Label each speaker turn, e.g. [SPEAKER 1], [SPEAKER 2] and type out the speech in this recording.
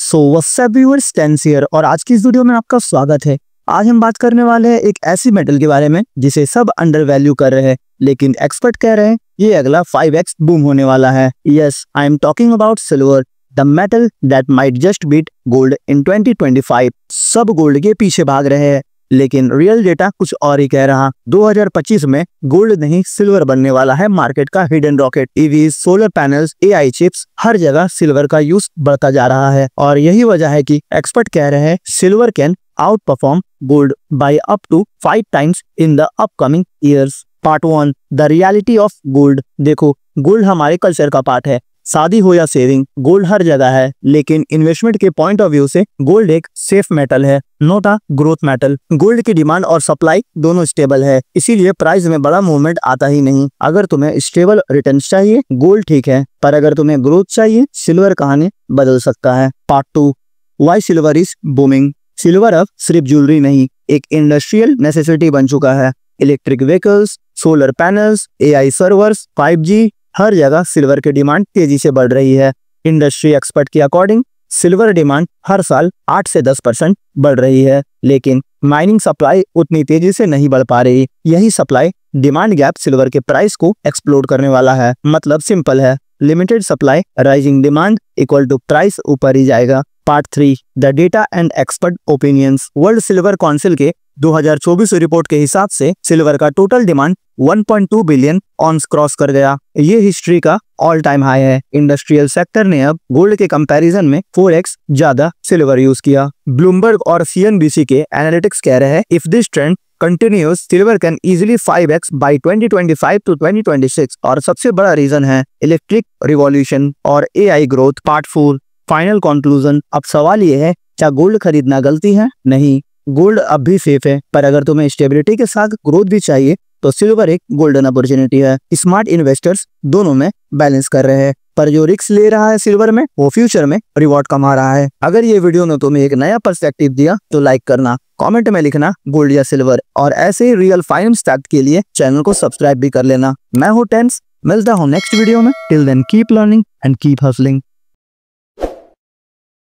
[SPEAKER 1] So what's up viewers, Tens here और आज की इस वीडियो में आपका स्वागत है। आज हम बात करने वाले हैं एक ऐसी मेटल के बारे में जिसे सब अंडर वैल्यू कर रहे हैं, लेकिन एक्सपर्ट कह रहे हैं ये अगला 5x बूम होने वाला है। Yes, I am talking about silver, the metal that might just beat gold in 2025। सब गोल्ड के पीछे भाग रहे हैं, लेकिन रियल डेटा कुछ और ही कह रहा। 2025 में गोल्ड नहीं सिल्वर बनने वाला है मार्केट का hidden rocket. EV, solar panels, AI chips, हर जगह सिल्वर का यूज बढ़ता जा रहा है और यही वजह है कि एक्सपर्ट कह रहे हैं silver can outperform gold by up to 5 times in the upcoming years. Part 1, the reality of gold. देखो, गोल्ड हमारे कल्चर का पार्ट है। शादी हो या सेविंग, गोल्ड हर जगह है, लेकिन इन्वेस्टमेंट के पॉइंट ऑफ व्यू से गोल्ड एक सेफ मेटल है, not a growth metal. Gold की डिमांड और सप्लाई दोनों स्टेबल है, इसीलिए प्राइस में बड़ा मूवमेंट आता ही नहीं। अगर तुम्हें स्टेबल रिटर्न्स चाहिए, गोल्ड ठीक है, पर अगर तुम्हें ग्रोथ चाहिए, सिल्वर कहानी बदल सकता है। Part 2, why silver is booming. Silver अब सिर्फ ज्वेलरी नहीं, एक इंडस्ट्रियल नेसेसिटी बन चुका है। Electric vehicles, solar panels, AI servers, 5G, हर जगह सिल्वर की डिमांड तेजी से बढ़ रही है। इंडस्ट्री एक्सपर्ट के अकॉर्डिंग सिल्वर डिमांड हर साल 8 से 10% बढ़ रही है, लेकिन माइनिंग सप्लाई उतनी तेजी से नहीं बढ़ पा रही। यही सप्लाई डिमांड गैप सिल्वर के प्राइस को एक्सप्लोड करने वाला है। मतलब सिंपल है, limited supply rising demand equal to price ऊपर ही जाएगा। Part 3, the data and expert opinions. World Silver Council के 2024 रिपोर्ट के हिसाब से सिल्वर का total demand 1.2 billion ounces cross कर गया। ये हिस्ट्री का ऑल टाइम हाई है। इंडस्ट्रियल सेक्टर ने अब गोल्ड के कंपैरिजन में 4x ज्यादा सिल्वर यूज किया। ब्लूमबर्ग और CNBC के एनालिटिक्स कह रहे हैं if this trend continues silver can easily 5x by 2025 to 2026। और सबसे बड़ा रीजन है इलेक्ट्रिक रिवॉल्यूशन और AI growth. Part 4, final conclusion. अब सवाल ये है, क्या गोल्ड खरीदना गलती है? नहीं, गोल्ड अब भी सेफ है, पर अगर तुम्हें स्टेबिलिटी के साथ ग्रोथ भी चाहिए तो सिल्वर एक गोल्डन अपॉर्चुनिटी है। स्मार्ट इन्वेस्टर्स दोनों में बैलेंस कर रहे हैं, पर जो रिस्क ले रहा है सिल्वर में, वो फ्यूचर में रिवॉर्ड कमा रहा है। अगर ये वीडियो ने तुम्हें एक नया पर्सपेक्टिव दिया तो लाइक करना, कमेंट में लिखना गोल्ड या सिल्वर, और ऐसे ही रियल फाइनेंस फैक्ट के लिए चैनल को सब्सक्राइब भी कर लेना। मैं हूँ टेंस, मिलता हूँ नेक्स्ट वीडियो में। Till then keep learning and keep hustling.